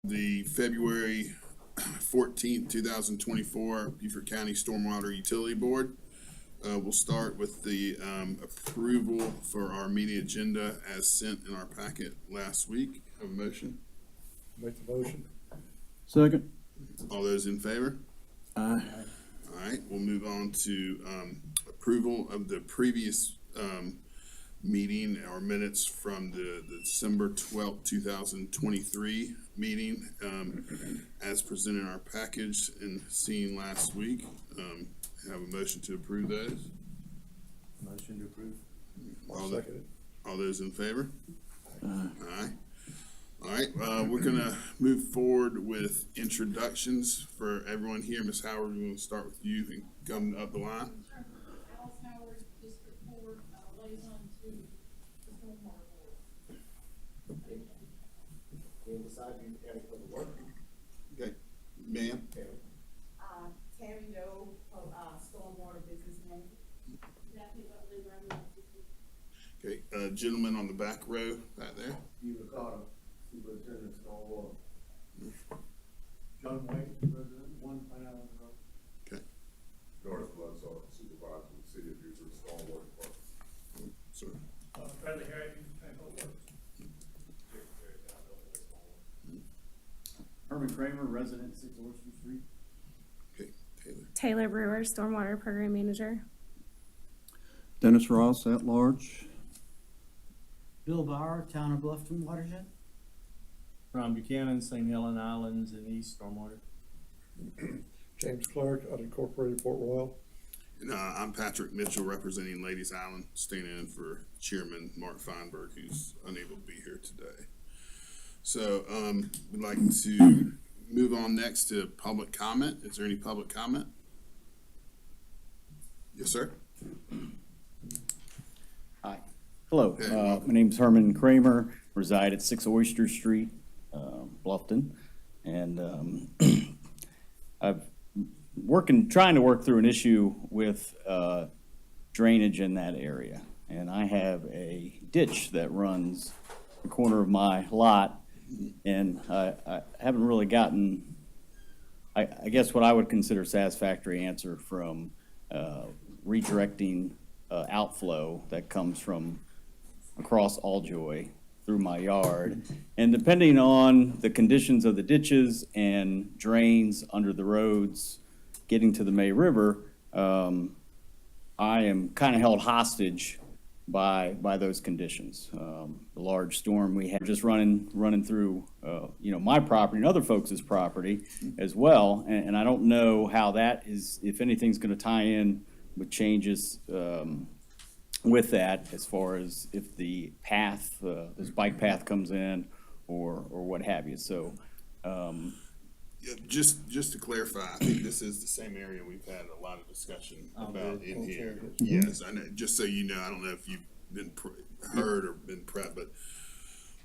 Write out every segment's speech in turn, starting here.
The February 14th, 2024 Beaufort County Stormwater Utility Board. We'll start with the approval for our meeting agenda as sent in our packet last week. Have a motion? Make the motion. Second. All those in favor? Aye. All right, we'll move on to approval of the previous meeting or minutes from the December 12th, 2023 meeting as presented in our package and seen last week. Have a motion to approve those. Motion to approve. I'll second it. All those in favor? Aye. All right, we're gonna move forward with introductions for everyone here. Ms. Howard, we want to start with you and come up the line. Alice Howard, District 4, liaison to the Stormwater Board. And beside you, County Public Works. Okay, ma'am. Tammy Doe, Stormwater Business Manager. Daphne Butley, Environmental Assistant. Okay, gentleman on the back row, back there. Steve Ricardo, Superintendent Stormwater. John Wayne, President, 1 Pine Island Road. Okay, Doris Bloodsaw, Supervisor of the City of Beaufort Stormwater Department. sir. Bradley Harry, County Public Works. Herman Kramer, resident, 6 Oyster Street. Okay, Taylor. Taylor Brewer, Stormwater Program Manager. Dennis Ross, at large. Bill Bauer, Town of Bluffton Watershed. Ron Buchanan, St. Helen Islands and East Stormwater. James Clark, unincorporated Port Royal. And I'm Patrick Mitchell, representing Ladies Island, standing in for Chairman Mark Feinberg, who's unable to be here today. So we'd like to move on next to public comment. Is there any public comment? Yes, sir. Hi. Hello, Okay, welcome. my name's Herman Kramer, reside at 6 Oyster Street, Bluffton. And I've trying to work through an issue with drainage in that area. And I have a ditch that runs the corner of my lot, and I haven't really gotten, I guess what I would consider satisfactory answer from redirecting outflow that comes from across Alljoy through my yard. And depending on the conditions of the ditches and drains under the roads getting to the May River, I am kind of held hostage by those conditions. The large storm we had just running through, my property and other folks' property as well. And I don't know how that is, if anything's going to tie in with changes with that, as far as if the path, this bike path comes in or what have you. So, Yeah, just to clarify, I think this is the same area we've had a lot of discussion about in here. Yes, I know. Just so you know, I don't know if you've been heard or been prepped, but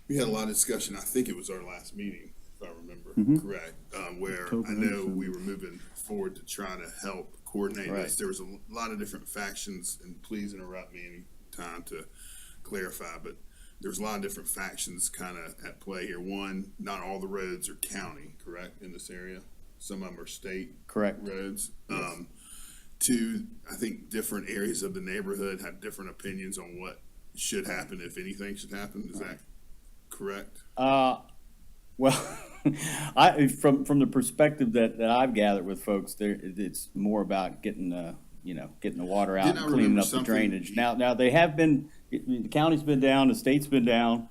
we had a lot of discussion. I think it was our last meeting, if I remember correct, where I know we were moving forward to try to help coordinate this. There was a lot of different factions, and please interrupt me any time to clarify, but there's a lot of different factions kind of at play here. One, not all the roads are county, correct, in this area? Some of them are state correct. roads. Two, I think different areas of the neighborhood have different opinions on what should happen, if anything should happen. Is that correct? Well, from the perspective that I've gathered with folks, it's more about getting the water out Didn't I and cleaning remember up the something- drainage. Now they have been, the county's been down, the state's been down,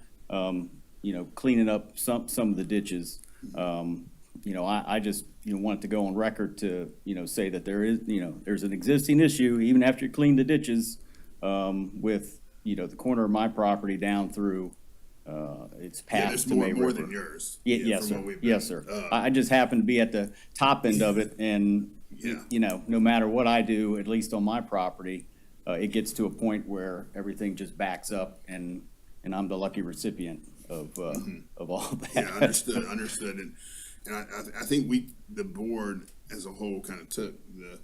cleaning up some of the ditches. I just, wanted to go on record to, say that there is, there's an existing issue, even after you clean the ditches, with, the corner of my property down through, it's Yeah, past there's the more, May more River. than yours. Yes, from sir. what we've Yes, been, sir. I just happen to be at the top end of it, and, Yeah. no matter what I do, at least on my property, it gets to a point where everything just backs up, and I'm the lucky recipient of all that. Yeah, understood. And I think the board as a whole kind of took the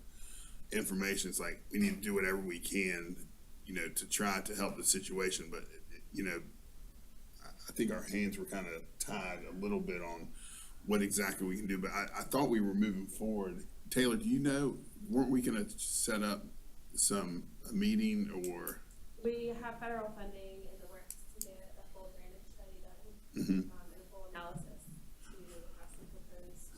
information. It's like, we need to do whatever we can, to try to help the situation. But, I think our hands were kind of tied a little bit on what exactly we can do, but I thought we were moving forward. Taylor, do you know, weren't we gonna set up a meeting or? We have federal funding in the works to get a full drainage study done, Mhm. and a full analysis to have some proposed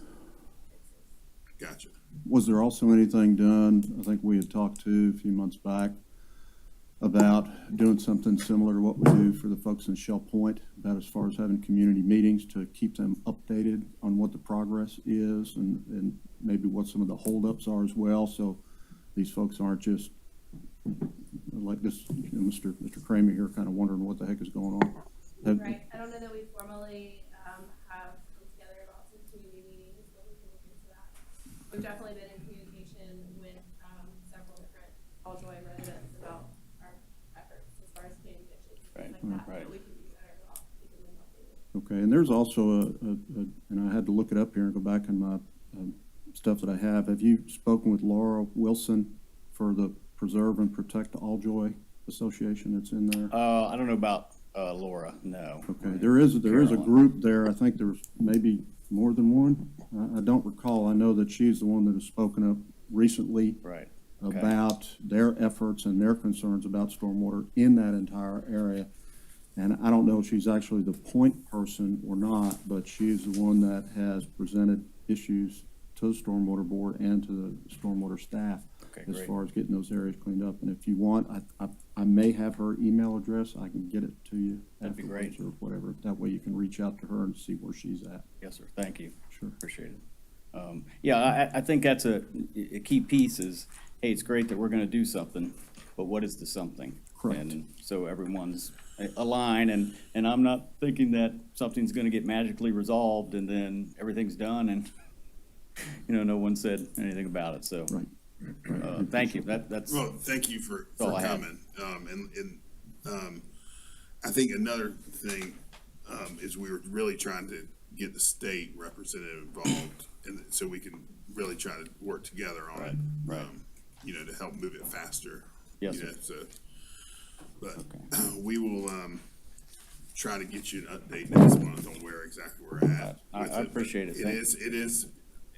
fixes. Gotcha. Was there also anything done, I think we had talked to a few months back, about doing something similar to what we do for the folks in Shell Point, about as far as having community meetings to keep them updated on what the progress is and maybe what some of the holdups are as well, so these folks aren't just like this, Mr. Kramer here, kind of wondering what the heck is going on. Right, I don't know that we formally, have come together about some community meetings, but we can look into that. We've definitely been in communication with, several different Alljoy residents about our efforts as far as cleaning ditches, Right, things like that, right. but we can do better about keeping them updated. Okay, and there's also and I had to look it up here and go back in my stuff that I have. Have you spoken with Laura Wilson for the Preserve and Protect Alljoy Association that's in there? I don't know about, Laura, no. Okay, there is a Carolyn. group there. I think there's maybe more than one. I don't recall. I know that she's the one that has spoken up recently Right, okay. about their efforts and their concerns about stormwater in that entire area. And I don't know if she's actually the point person or not, but she's the one that has presented issues to the Stormwater Board and to the Stormwater staff Okay, as great. far as getting those areas cleaned up. And if you want, I may have her email address. I can get it to you That'd be afterwards great. or whatever. That way you can reach out to her and see where she's at. Yes, sir, thank you. Sure. Appreciate it. Yeah, I think that's a key piece is, hey, it's great that we're gonna do something, but what is the something? Correct. And so everyone's aligned, and I'm not thinking that something's gonna get magically resolved and then everything's done and, no one said anything about it, so. Right. Thank you, that's, Well, thank you for all I have. coming. I think another thing, is we were really trying to get the state representative involved, and so we can really try to work together on it. Right. To help move it faster. Yes, You know, sir. So, but we will, try to get you an update next month on where exactly we're at. I with appreciate it.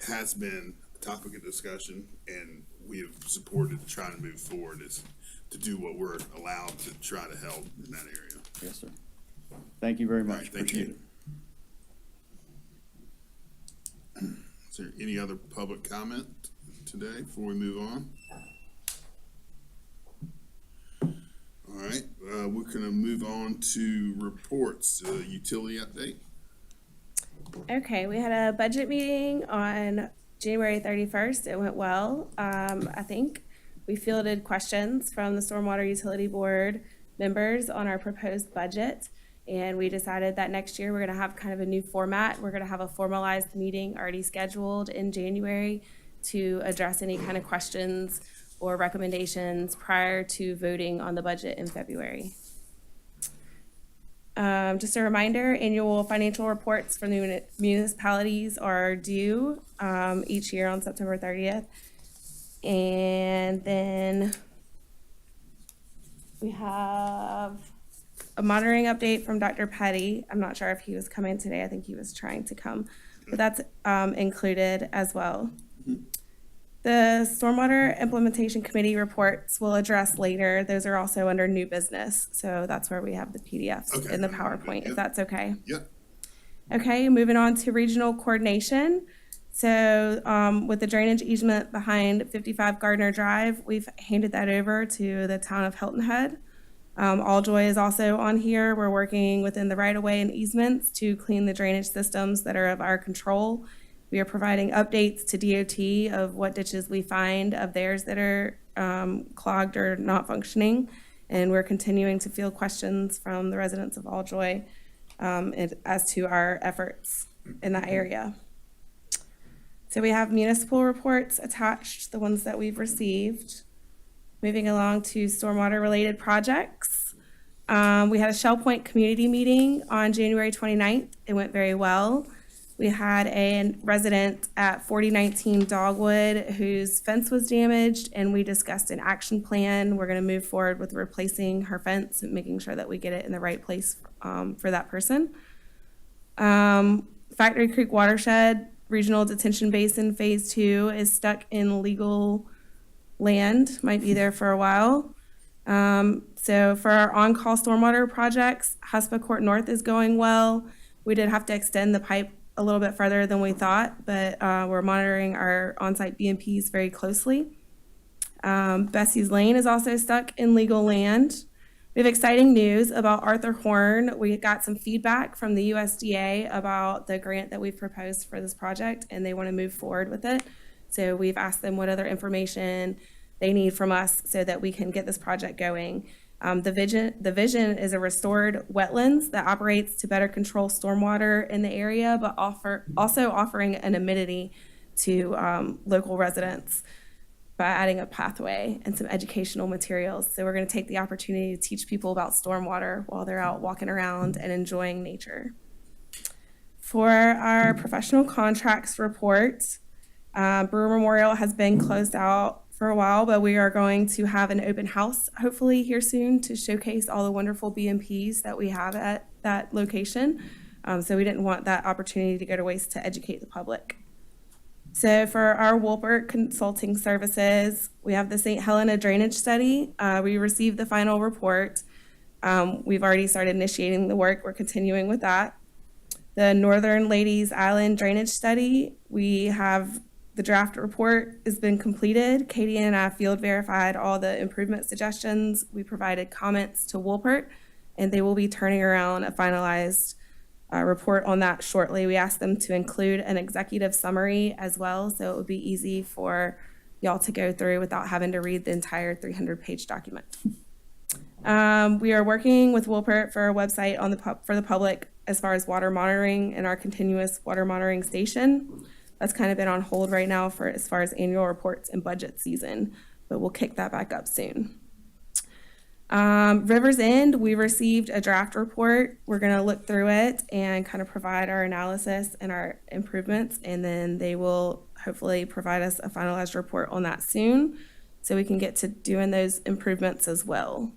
Has been a topic of discussion, and we have supported trying to move forward is to do what we're allowed to try to help in that area. yes, sir. Thank you very All much, right, thank appreciate you. it. Is there any other public comment today before we move on? All right, we're gonna move on to reports, utility update. Okay, we had a budget meeting on January 31st. It went well. I think we fielded questions from the Stormwater Utility Board members on our proposed budget. And we decided that next year we're going to have kind of a new format. We're going to have a formalized meeting already scheduled in January to address any kind of questions or recommendations prior to voting on the budget in February. Just a reminder, annual financial reports for the municipalities are due each year on September 30th. And then we have a monitoring update from Dr. Petty. I'm not sure if he was coming today. I think he was trying to come, but that's included as well. The Stormwater Implementation Committee reports we'll address later. Those are also under new business. So that's where we have the PDFs Okay. in the PowerPoint, if that's okay. Yep. Okay, moving on to regional coordination. So with the drainage easement behind 55 Gardner Drive, we've handed that over to the town of Hilton Head. Alljoy is also on here. We're working within the right-of-way and easements to clean the drainage systems that are of our control. We are providing updates to DOT of what ditches we find of theirs that are clogged or not functioning. And we're continuing to field questions from the residents of Alljoy as to our efforts in that area. So we have municipal reports attached, the ones that we've received. Moving along to stormwater-related projects. We had a Shell Point community meeting on January 29th. It went very well. We had a resident at 4019 Dogwood whose fence was damaged, and we discussed an action plan. We're gonna move forward with replacing her fence and making sure that we get it in the right place for that person. Factory Creek Watershed Regional Detention Basin Phase 2 is stuck in legal land, might be there for a while. So for our on-call stormwater projects, Huspa Court North is going well. We did have to extend the pipe a little bit further than we thought, but we're monitoring our on-site BMPs very closely. Bessie's Lane is also stuck in legal land. We have exciting news about Arthur Horn. We got some feedback from the USDA about the grant that we've proposed for this project, and they want to move forward with it. So we've asked them what other information they need from us so that we can get this project going. The vision is a restored wetlands that operates to better control stormwater in the area, but also offering an amenity to local residents by adding a pathway and some educational materials. So we're going to take the opportunity to teach people about stormwater while they're out walking around and enjoying nature. For our professional contracts report, Brewer Memorial has been closed out for a while, but we are going to have an open house hopefully here soon to showcase all the wonderful BMPs that we have at that location. So we didn't want that opportunity to go to waste to educate the public. So for our Wolpert Consulting Services, we have the St. Helena Drainage Study. We received the final report. We've already started initiating the work. We're continuing with that. The Northern Ladies Island Drainage Study, we have the draft report has been completed. Katie and I field verified all the improvement suggestions. We provided comments to Wolpert, and they will be turning around a finalized report on that shortly. We asked them to include an executive summary as well, so it would be easy for y'all to go through without having to read the entire 300-page document. We are working with Wolpert for a website on for the public as far as water monitoring and our continuous water monitoring station. That's kind of been on hold right now for as far as annual reports and budget season, but we'll kick that back up soon. River's End, we received a draft report. We're going to look through it and kind of provide our analysis and our improvements, and then they will hopefully provide us a finalized report on that soon so we can get to doing those improvements as well.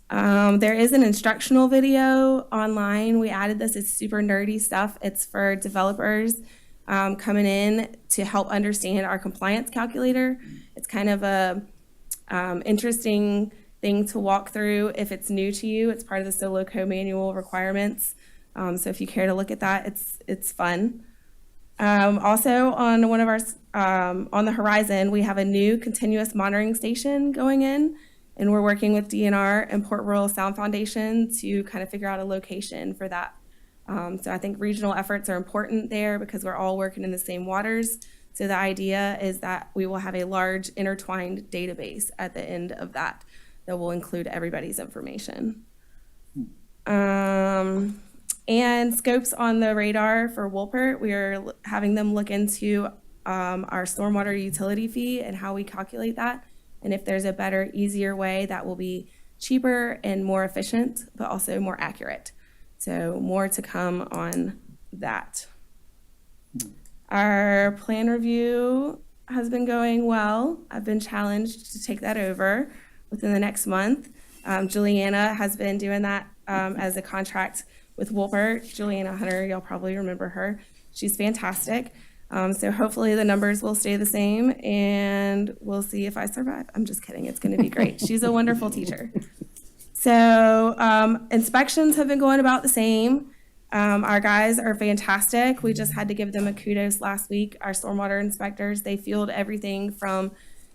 There is an instructional video online. We added this. It's super nerdy stuff. It's for developers coming in to help understand our compliance calculator. It's kind of a interesting thing to walk through if it's new to you. It's part of the Soloco manual requirements. So if you care to look at that, it's fun. Also on one of our, on the horizon, we have a new continuous monitoring station going in, and we're working with DNR and Port Royal Sound Foundation to kind of figure out a location for that. So I think regional efforts are important there because we're all working in the same waters. So the idea is that we will have a large intertwined database at the end of that will include everybody's information. And scopes on the radar for Wolpert, we are having them look into our stormwater utility fee and how we calculate that. And if there's a better, easier way that will be cheaper and more efficient, but also more accurate. So more to come on that. Our plan review has been going well. I've been challenged to take that over within the next month. Juliana has been doing that as a contract with Wolpert. Juliana Hunter, y'all probably remember her. She's fantastic. So hopefully the numbers will stay the same and we'll see if I survive. I'm just kidding. It's going to be great. She's a wonderful teacher. So inspections have been going about the same. Our guys are fantastic. We just had to give them a kudos last week. Our stormwater inspectors, they field everything from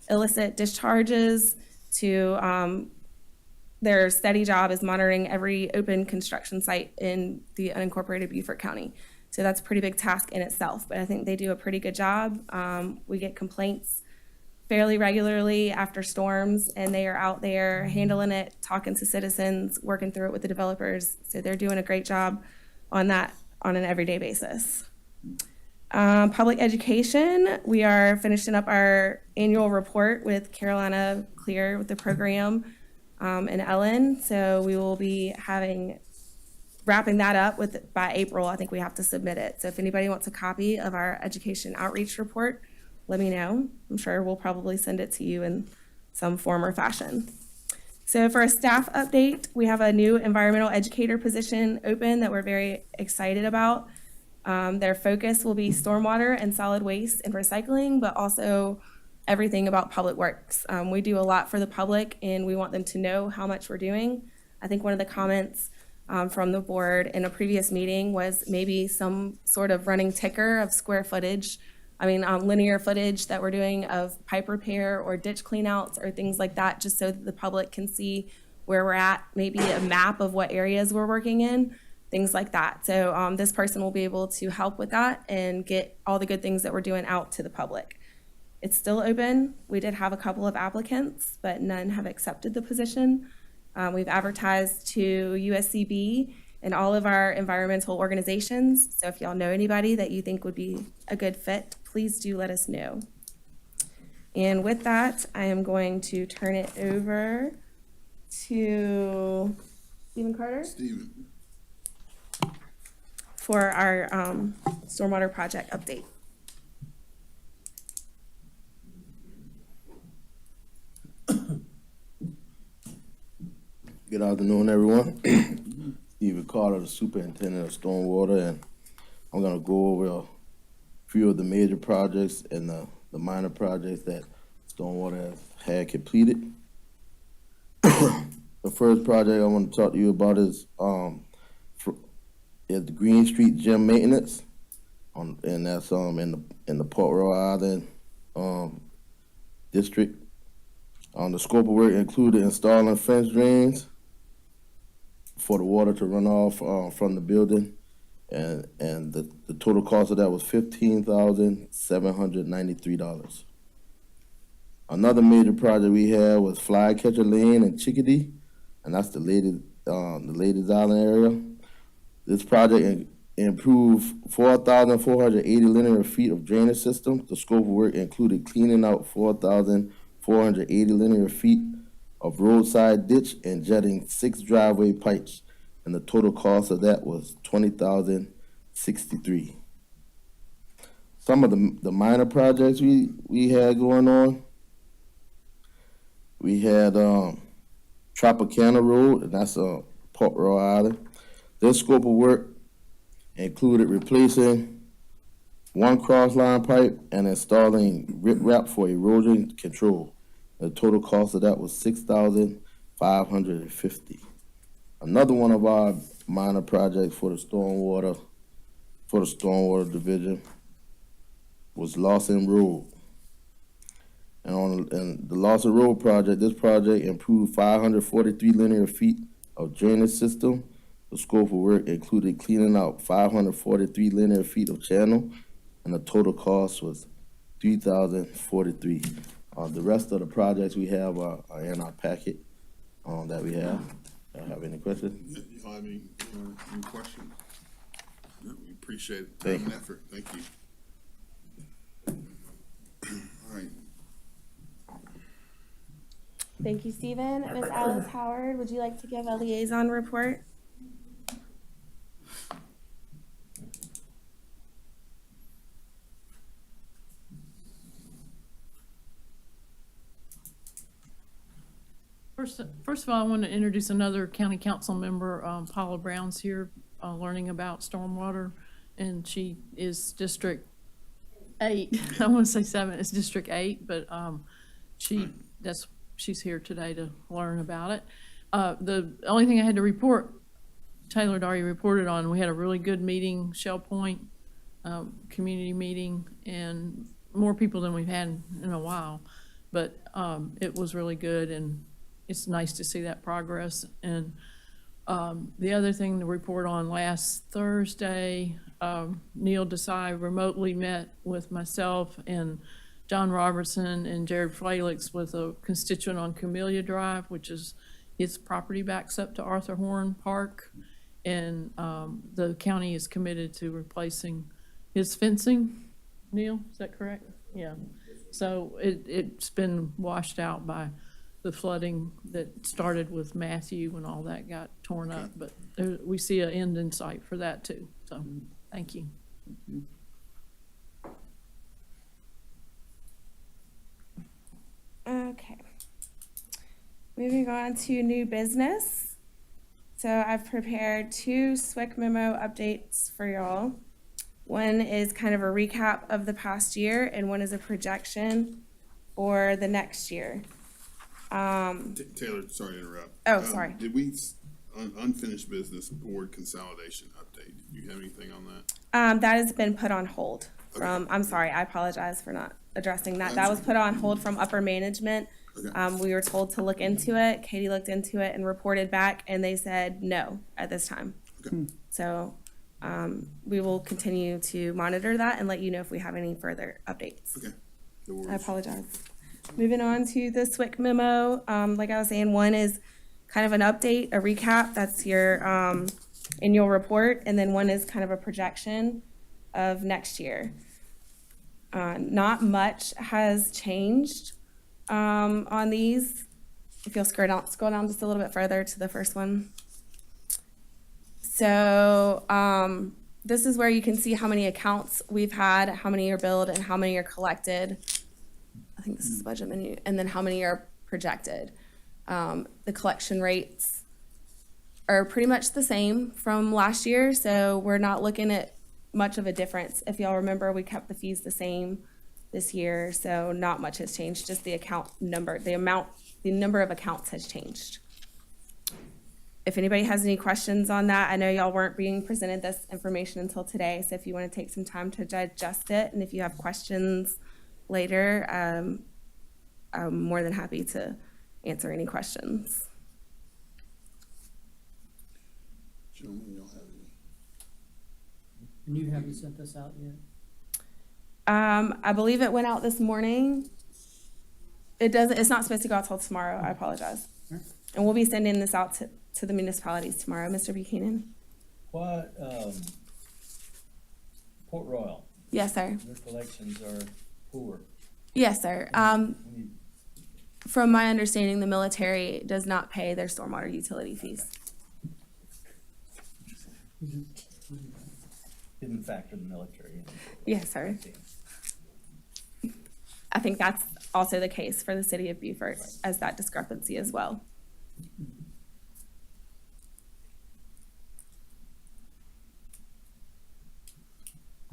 illicit discharges to their steady job is monitoring every open construction site in the unincorporated Beaufort County. So that's a pretty big task in itself, but I think they do a pretty good job. We get complaints fairly regularly after storms, and they are out there handling it, talking to citizens, working through it with the developers. So they're doing a great job on that on an everyday basis. Public education, we are finishing up our annual report with Carolina Clear with the program and Ellen. So we will be wrapping that up by April. I think we have to submit it. So if anybody wants a copy of our education outreach report, let me know. I'm sure we'll probably send it to you in some form or fashion. So for a staff update, we have a new environmental educator position open that we're very excited about. Their focus will be stormwater and solid waste and recycling, but also everything about public works. We do a lot for the public, and we want them to know how much we're doing. I think one of the comments from the board in a previous meeting was maybe some sort of running ticker of square footage. Linear footage that we're doing of pipe repair or ditch cleanouts or things like that, just so that the public can see where we're at, maybe a map of what areas we're working in, things like that. So this person will be able to help with that and get all the good things that we're doing out to the public. It's still open. We did have a couple of applicants, but none have accepted the position. We've advertised to USCB and all of our environmental organizations. So if y'all know anybody that you think would be a good fit, please do let us know. And with that, I am going to turn it over to Stephen Carter Steven. for our stormwater project update. Good afternoon, everyone. Stephen Carter, the superintendent of Stormwater, and I'm going to go over a few of the major projects and the minor projects that Stormwater has had completed. The first project I want to talk to you about is the Green Street Gym maintenance, and that's in the Port Royal Island district. The scope of work included installing fence drains for the water to run off from the building, and the total cost of that was $15,793. Another major project we had was Flycatcher Lane in Chickadee, and that's the Ladies Island area. This project improved 4,480 linear feet of drainage system. The scope of work included cleaning out 4,480 linear feet of roadside ditch and jetting 6 driveway pipes, and the total cost of that was $20,063. Some of the minor projects we had going on, we had Tropicana Road, and that's Port Royal Island. This scope of work included replacing 1 cross-line pipe and installing riprap for erosion control. The total cost of that was $6,550. Another one of our minor projects for the stormwater division was Lawson Road. And the Lawson Road project, this project improved 543 linear feet of drainage system. The scope of work included cleaning out 543 linear feet of channel, and the total cost was $3,043. The rest of the projects we have are in our packet that we have. Have any questions? Y'all have any questions? No, we appreciate the Thank time and you. effort. Thank you. All right. Thank you, Stephen. Ms. Alice Howard, would you like to give a liaison report? First of all, I want to introduce another county council member. Paula Brown's here learning about stormwater, and she is District 8. I want to say 7. It's District 8, but she's here today to learn about it. The only thing I had to report, Taylor had already reported on. We had a really good meeting, Shell Point community meeting, and more people than we've had in a while. But it was really good, and it's nice to see that progress. And the other thing to report on, last Thursday, Neil Desai remotely met with myself and John Robertson and Jared Flakes with a constituent on Camellia Drive, which is his property backs up to Arthur Horn Park. And the county is committed to replacing his fencing. Neil, is that correct? Yeah. So it's been washed out by the flooding that started with Matthew and all that got torn up, but we see an end in sight for that too. So, thank you. Okay. Moving on to new business. So I've prepared 2 SWIC memo updates for y'all. One is kind of a recap of the past year, and one is a projection for the next year. Taylor, sorry to interrupt. Oh, sorry. Did we, unfinished business board consolidation update, do you have anything on that? That has been put on hold from, Okay. I'm sorry, I apologize for not addressing that. That's That was okay. put on hold from upper management. Okay. We were told to look into it. Katie looked into it and reported back, and they said no at this time. Okay. So, we will continue to monitor that and let you know if we have any further updates. Okay. No I worries. apologize. Moving on to the SWIC memo, like I was saying, one is kind of an update, a recap, that's your annual report, and then one is kind of a projection of next year. Not much has changed on these. If you'll scroll down just a little bit further to the first one. So this is where you can see how many accounts we've had, how many are billed, and how many are collected. I think this is the budget menu, and then how many are projected. The collection rates are pretty much the same from last year, so we're not looking at much of a difference. If y'all remember, we kept the fees the same this year, so not much has changed, just the account number, the number of accounts has changed. If anybody has any questions on that, I know y'all weren't being presented this information until today, so if you want to take some time to digest it, and if you have questions later, I'm more than happy to answer any questions. Gentlemen, y'all have any? And you haven't sent this out yet? I believe it went out this morning. It's not supposed to go out till tomorrow. I apologize. And we'll be sending this out to the municipalities tomorrow. Mr. Buchanan? What, Port Royal, Yes, sir. their collections are poor. Yes, sir. We need- From my understanding, the military does not pay their stormwater utility fees. Didn't factor the military in. Yes, sir. I think that's also the case for the city of Beaufort, as that discrepancy as well.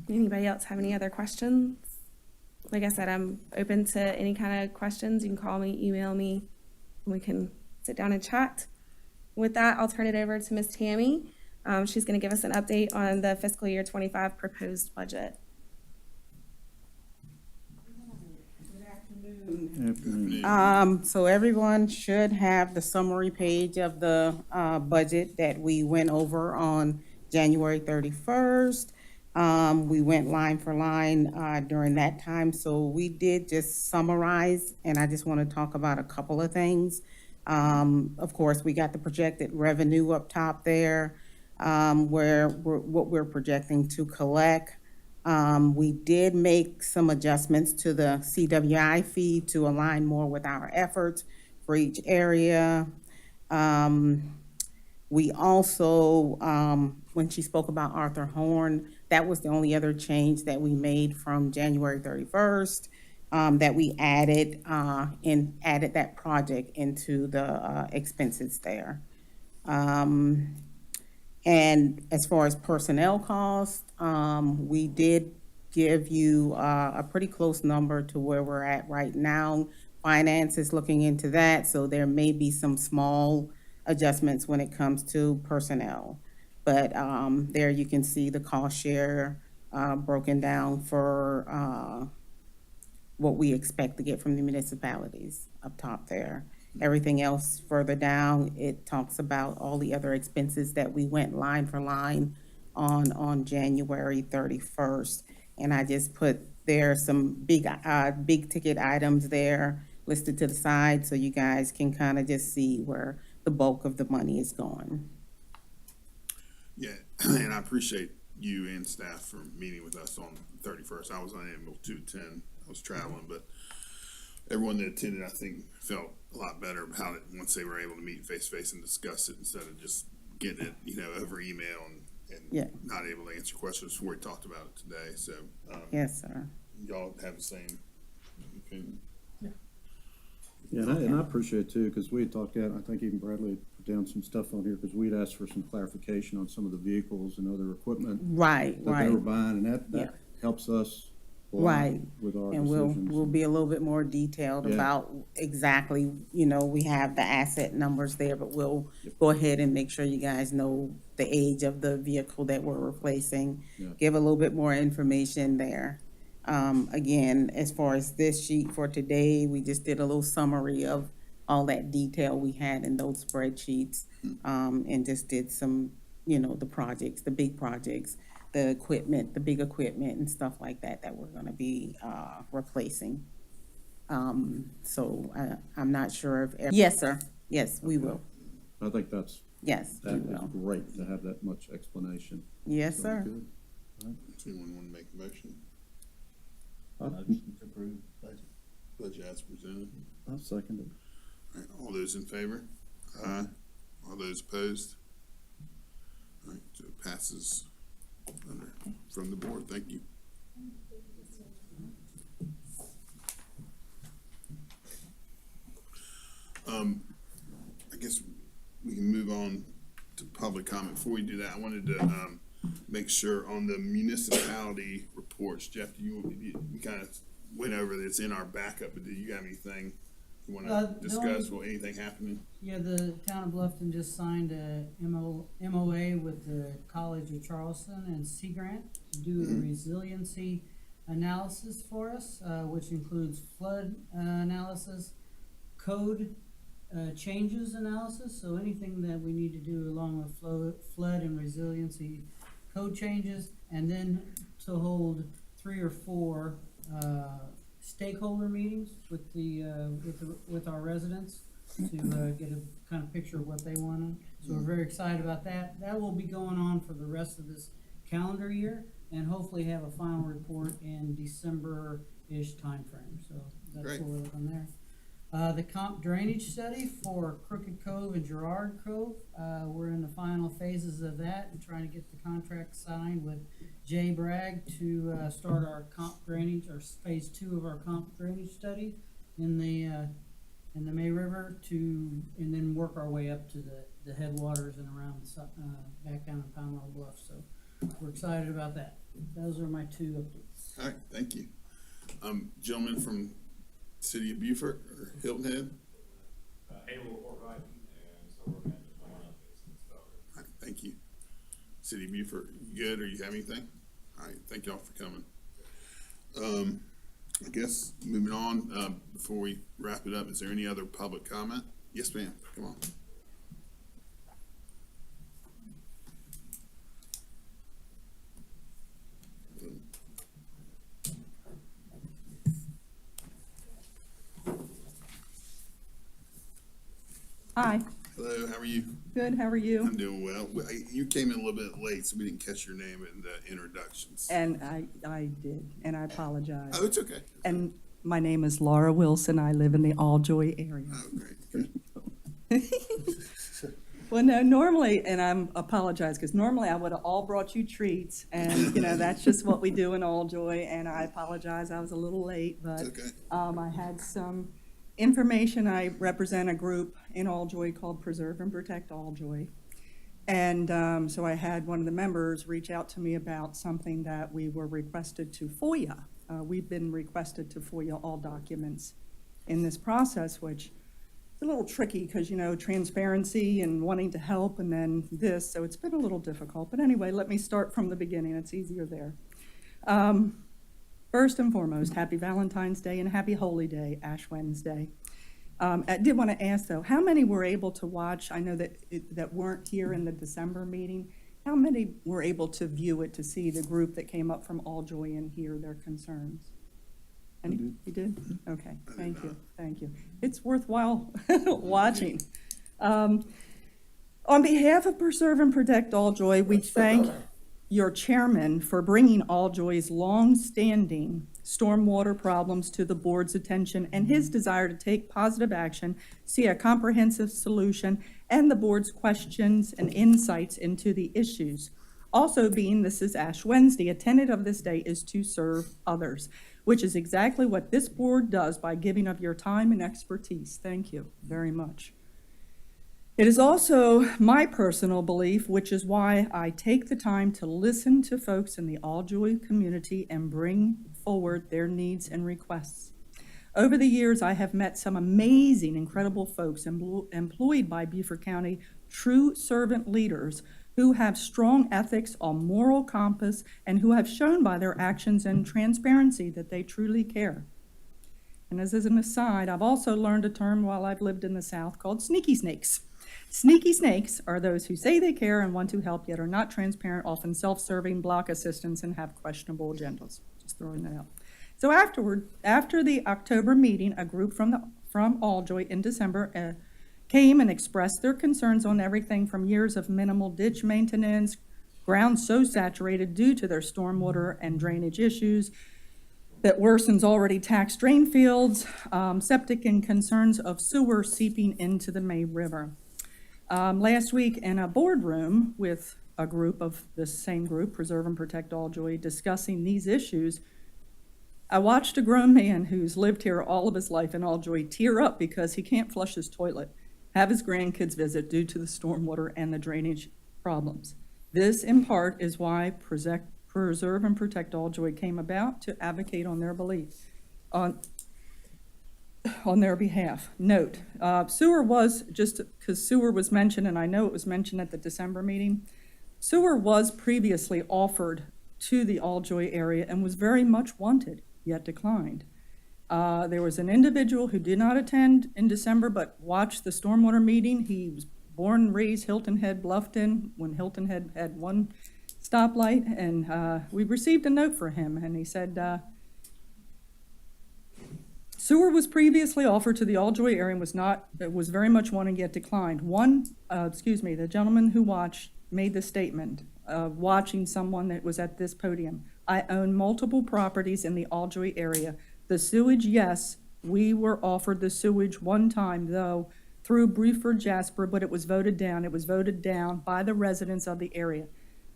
Anybody else have any other questions? Like I said, I'm open to any kind of questions. You can call me, email me, and we can sit down and chat. With that, I'll turn it over to Ms. Tammy. She's going to give us an update on the fiscal year 25 proposed budget. So everyone should have the summary page of the budget that we went over on January 31st. We went line for line during that time, so we did just summarize, and I just want to talk about a couple of things. Of course, we got the projected revenue up top there, what we're projecting to collect. We did make some adjustments to the CWI fee to align more with our efforts for each area. We also, when she spoke about Arthur Horn, that was the only other change that we made from January 31st, that we added added that project into the expenses there. And as far as personnel costs, we did give you a pretty close number to where we're at right now. Finance is looking into that, so there may be some small adjustments when it comes to personnel. But there you can see the cost share broken down for what we expect to get from the municipalities up top there. Everything else further down, it talks about all the other expenses that we went line for line on January 31st. And I just put there some big ticket items there listed to the side, so you guys can kind of just see where the bulk of the money is going. Yeah, and I appreciate you and staff for meeting with us on the 31st. I was unable to attend. I was traveling, but everyone that attended, I think, felt a lot better about it once they were able to meet face to face and discuss it instead of just getting it, over email and Yeah. not able to answer questions before we talked about it today. So, Yes, sir. y'all have the same opinion. Yeah, and I appreciate it too, because we had talked out, I think even Bradley had put down some stuff on here, because we'd asked for some clarification on some of the vehicles and other equipment Right, that they were right, buying, and Yeah. that helps us a lot right. with our And decisions. we'll be a little bit more detailed Yeah. about exactly, you know, we have the asset numbers there, but we'll go ahead and make sure you guys know the age of the vehicle that we're replacing. Yeah. Give a little bit more information there. Again, as far as this sheet for today, we just did a little summary of all that detail we had in those spreadsheets. And just did some, you know, the projects, the big projects, the equipment, the big equipment and stuff like that that we're gonna be, replacing. So I'm not sure if, yes, sir, yes, we will, I think that's, yes, we that is will. great to have that much explanation. Yes, So sir. good. Does anyone want to make a motion? Motion to approve budget. Budget as presented. I'll second it. All right, all those in favor? Aye. All those opposed? All right, so it passes from the board. Thank you. I guess we can move on to public comment. Before we do that, I wanted to make sure on the municipality reports, Jeff, we kind of went over that. It's in our backup, but do you have anything you want to The discuss? Or anything happening? Yeah, the town of Bluffton just signed a MOA with the College of Charleston and Sea Grant to do a resiliency analysis for us, which includes flood analysis, code changes analysis, so anything that we need to do along with flood and resiliency code changes, and then to hold 3 or 4 stakeholder meetings with our residents to get a kind of picture of what they wanted. So we're very excited about that. That will be going on for the rest of this calendar year, and hopefully have a final report in December-ish timeframe. So that's Great. what we're looking there. The comp drainage study for Crooked Cove and Girard Cove, we're in the final phases of that and trying to get the contract signed with Jay Bragg to start our comp drainage, or phase 2 of our comp drainage study in the May River and then work our way up to the headwaters and around back down in Palmetto Bluff. So we're excited about that. Those are my 2 updates. All right, thank you. Gentleman from City of Beaufort or Hilton Head? Annual report writing, and so we're going to plan updates and stuff. All right, thank you. City of Beaufort, you good, or you have anything? All right, thank y'all for coming. I guess moving on, before we wrap it up, is there any other public comment? Yes, ma'am, come on. Hi, Hello, how are you? good, how are you? I'm doing well. You came in a little bit late, so we didn't catch your name in the introductions. And I did, and I apologize. Oh, it's okay. And my name is Laura Wilson, I live in the Alljoy area. Oh, great, good. Well, no, normally, and I apologize, because normally I would have all brought you treats, and, you know, that's just what we do in Alljoy, and I apologize, I was a little late, but It's okay. I had some information. I represent a group in Alljoy called Preserve and Protect Alljoy. And so I had one of the members reach out to me about something that we were requested to FOIA. We've been requested to FOIA all documents in this process, which is a little tricky because, you know, transparency and wanting to help and then this, so it's been a little difficult. But anyway, let me start from the beginning. It's easier there. First and foremost, happy Valentine's Day and happy Holy Day, Ash Wednesday. I did want to ask, though, how many were able to watch? I know that weren't here in the December meeting. How many were able to view it, to see the group that came up from Alljoy and hear their concerns? Any? You did? Okay, thank you, thank you. It's worthwhile watching. On behalf of Preserve and Protect Alljoy, we thank your chairman for bringing Alljoy's long-standing stormwater problems to the board's attention and his desire to take positive action, see a comprehensive solution, and the board's questions and insights into the issues. Also being this is Ash Wednesday, a tenet of this day is to serve others. which is exactly what this board does by giving of your time and expertise. Thank you very much. It is also my personal belief, which is why I take the time to listen to folks in the Alljoy community and bring forward their needs and requests. Over the years, I have met some amazing, incredible folks employed by Beaufort County, true servant leaders who have strong ethics, a moral compass, and who have shown by their actions and transparency that they truly care. And as an aside, I've also learned a term while I've lived in the South called sneaky snakes. Sneaky snakes are those who say they care and want to help yet are not transparent, often self-serving, block assistance, and have questionable agendas. Just throwing that out. So after the October meeting, a group from Alljoy in December came and expressed their concerns on everything from years of minimal ditch maintenance, ground so saturated due to their stormwater and drainage issues that worsens already taxed drain fields, septic, and concerns of sewer seeping into the May River. Last week in a boardroom with a group of the same group, Preserve and Protect Alljoy, discussing these issues, I watched a grown man who's lived here all of his life in Alljoy tear up because he can't flush his toilet, have his grandkids visit due to the stormwater and the drainage problems. This, in part, is why Preserve and Protect Alljoy came about, to advocate on their belief, on their behalf. Note, sewer was, just because sewer was mentioned, and I know it was mentioned at the December meeting, sewer was previously offered to the Alljoy area and was very much wanted, yet declined. There was an individual who did not attend in December but watched the stormwater meeting. He was born and raised Hilton Head, Bluffton, when Hilton Head had one stoplight, and we received a note for him, and he said, sewer was previously offered to the Alljoy area and was very much wanted yet declined. The gentleman who watched made the statement, watching someone that was at this podium. I own multiple properties in the Alljoy area. The sewage, yes, we were offered the sewage one time, though, through Bruford Jasper, but it was voted down. It was voted down by the residents of the area.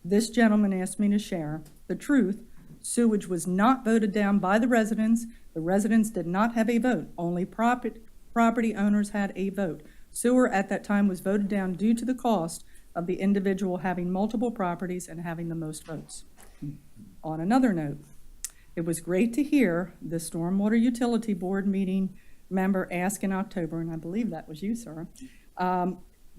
This gentleman asked me to share the truth. Sewage was not voted down by the residents. The residents did not have a vote. Only property owners had a vote. Sewer at that time was voted down due to the cost of the individual having multiple properties and having the most votes. On another note, it was great to hear the Stormwater Utility Board meeting member ask in October, and I believe that was you, sir,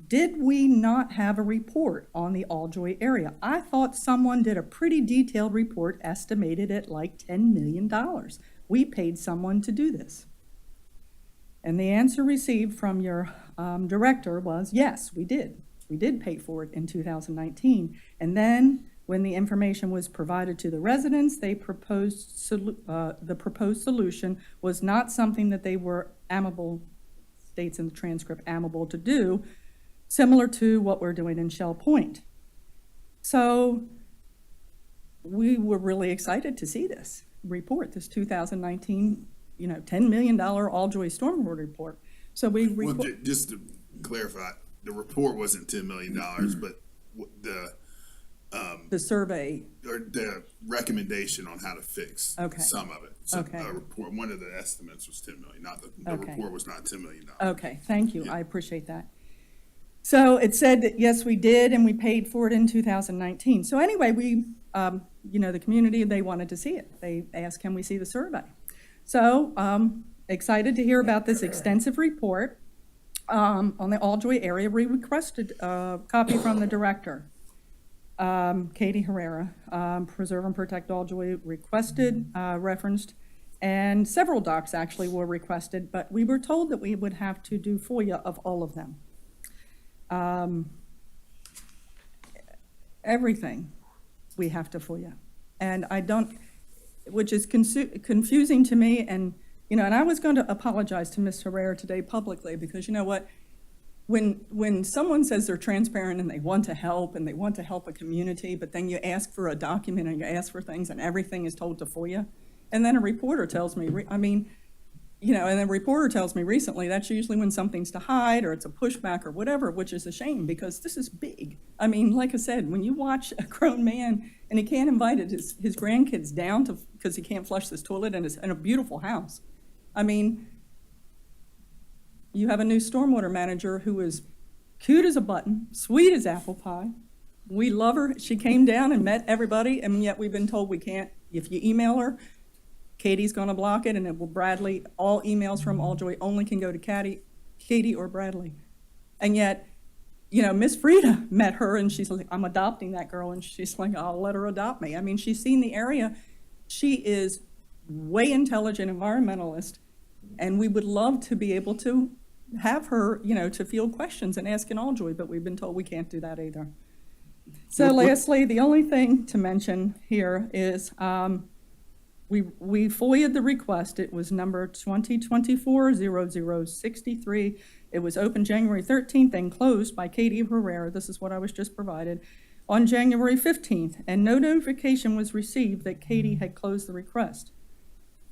did we not have a report on the Alljoy area? I thought someone did a pretty detailed report estimated at like $10 million. We paid someone to do this. And the answer received from your director was, yes, we did. We did pay for it in 2019. And then when the information was provided to the residents, they proposed the proposed solution was not something that they were amenable, states in the transcript, amenable to do, similar to what we're doing in Shell Point. So we were really excited to see this report, this 2019, $10 million Alljoy Stormwater report. So just to clarify, the report wasn't $10 million, but the survey or the recommendation on how to fix some of it. So report, one of the estimates was $10 million. Not the report was not $10 million. Okay, thank you. I appreciate that. So it said that yes, we did, and we paid for it in 2019. So anyway, we, the community, they wanted to see it. They asked, can we see the survey? So excited to hear about this extensive report on the Alljoy area. We requested a copy from the director, Katie Herrera. Preserve and Protect Alljoy requested, referenced, and several docs actually were requested, but we were told that we would have to do FOIA of all of them. Everything we have to FOIA. And I don't, which is confusing to me, and I was going to apologize to Ms. Herrera today publicly, because you know what, when someone says they're transparent and they want to help a community, but then you ask for a document and you ask for things and everything is told to FOIA, and then a reporter tells me, you know, and the reporter tells me recently, that's usually when something's to hide or it's a pushback or whatever, which is a shame because this is big. I mean, like I said, when you watch a grown man and he can't invite his grandkids down to, because he can't flush this toilet in a beautiful house. I mean, you have a new stormwater manager who is cute as a button, sweet as apple pie. We love her. She came down and met everybody, and yet we've been told we can't. If you email her, Katie's going to block it, and it will Bradley. All emails from Alljoy only can go to Katie or Bradley. And yet, you know, Miss Frida met her, and she's like, I'm adopting that girl, and she's like, I'll let her adopt me. I mean, she's seen the area. She is way intelligent environmentalist, and we would love to be able to have her, you know, to field questions and ask in Alljoy, but we've been told we can't do that either. So lastly, the only thing to mention here is we FOIA'd the request. It was number 2024-0063. It was opened January 13th and closed by Katie Herrera. This is what I was just provided on January 15th, and no notification was received that Katie had closed the request.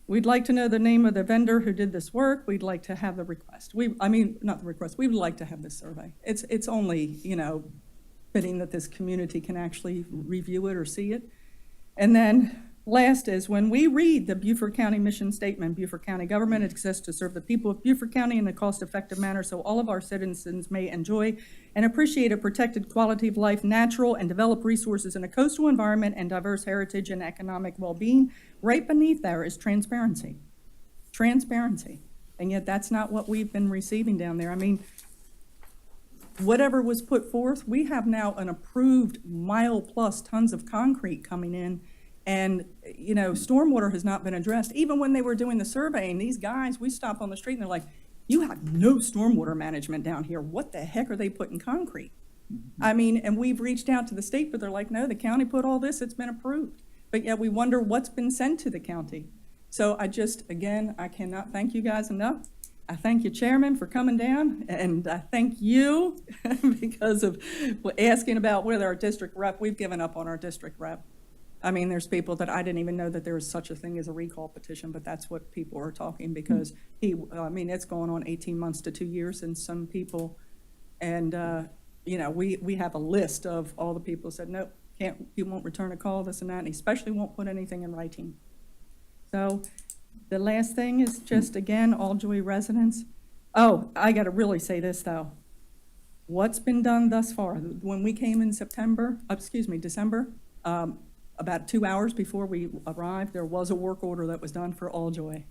We'd like to know the name of the vendor who did this work. We'd like to have the request. Not the request. We would like to have this survey. It's only, you know, fitting that this community can actually review it or see it. And then last is when we read the Beaufort County mission statement, Beaufort County government exists to serve the people of Beaufort County in a cost-effective manner so all of our citizens may enjoy and appreciate a protected quality of life, natural and developed resources in a coastal environment and diverse heritage and economic well-being. Right beneath there is transparency. Transparency. And yet that's not what we've been receiving down there. I mean, whatever was put forth, we have now an approved mile-plus tons of concrete coming in. And, you know, stormwater has not been addressed. Even when they were doing the surveying, these guys, we stop on the street and they're like, you have no stormwater management down here. What the heck are they putting concrete? I mean, and we've reached out to the state, but they're like, no, the county put all this, it's been approved. But yet we wonder what's been sent to the county. So again, I cannot thank you guys enough. I thank you, Chairman, for coming down, and I thank you because of asking about whether our district rep, we've given up on our district rep. I mean, there's people that I didn't even know that there was such a thing as a recall petition, but that's what people are talking because it's going on 18 months to 2 years in some people. And, you know, we have a list of all the people who said, nope, he won't return a call, this and that, and he especially won't put anything in writing. So the last thing is just, again, Alljoy residents. Oh, I got to really say this, though. What's been done thus far? When we came in December, about 2 hours before we arrived, there was a work order that was done for Alljoy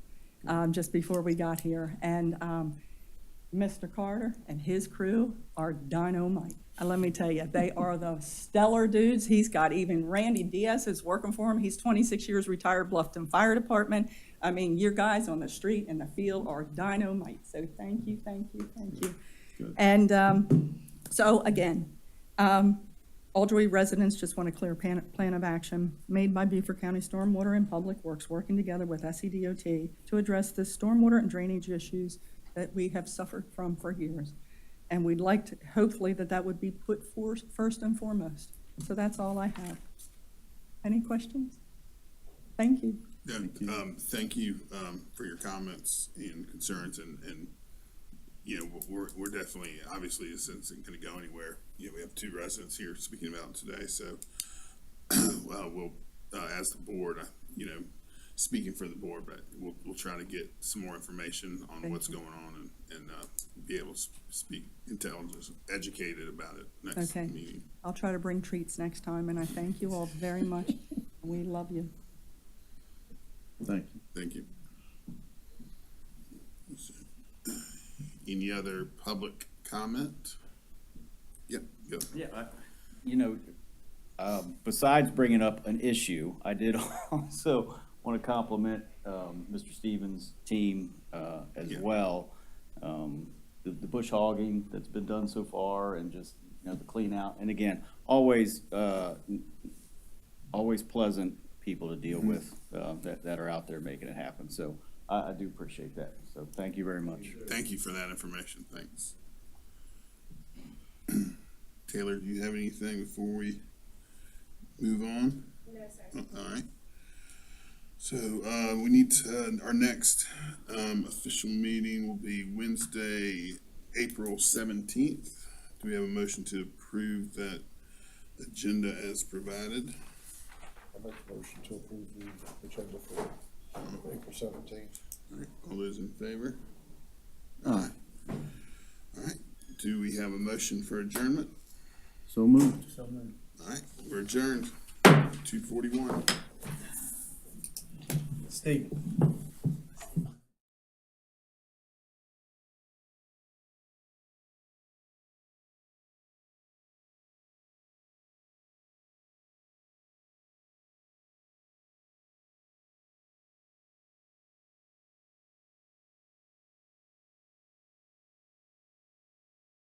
just before we got here. And Mr. Carter and his crew are dynamite. And let me tell you, they are the stellar dudes. He's got even Randy Diaz is working for him. He's 26 years retired, Bluffton Fire Department. I mean, your guys on the street and the field are dynamite. So thank you, thank you, thank you. Good. And so again, Alljoy residents just want a clear plan of action made by Beaufort County Stormwater and Public Works working together with SCDOT to address the stormwater and drainage issues that we have suffered from for years. And we'd like to, hopefully, that would be put forth first and foremost. So that's all I have. Any questions? Thank you. Thank you for your comments and concerns, and you know, we're definitely, obviously, this isn't going to go anywhere. You know, we have 2 residents here speaking about it today, so we'll, as the board, you know, speaking for the board, but we'll try to get some more information on what's going on and be able to speak intelligent, educated about it next meeting. I'll try to bring treats next time, and I thank you all very much. We love you. Thank you. Thank you. Any other public comment? Yep, go. Yeah, you know, besides bringing up an issue, I did also want to compliment Mr. Stevens' team as well. The bush hogging that's been done so far, and just, you know, the clean out. And again, always pleasant people to deal with that are out there making it happen. So I do appreciate that. So thank you very much. Thank you for that information. Thanks. Taylor, do you have anything before we move on? No, sir. All right. So, we need to, our next, official meeting will be Wednesday, April 17th. Do we have a motion to approve that agenda as provided? I make the motion to approve the agenda for April 17th. All right, all those in favor? Aye. All right, do we have a motion for adjournment? So moved. So moved. All right, we're adjourned, 2:41. Steve.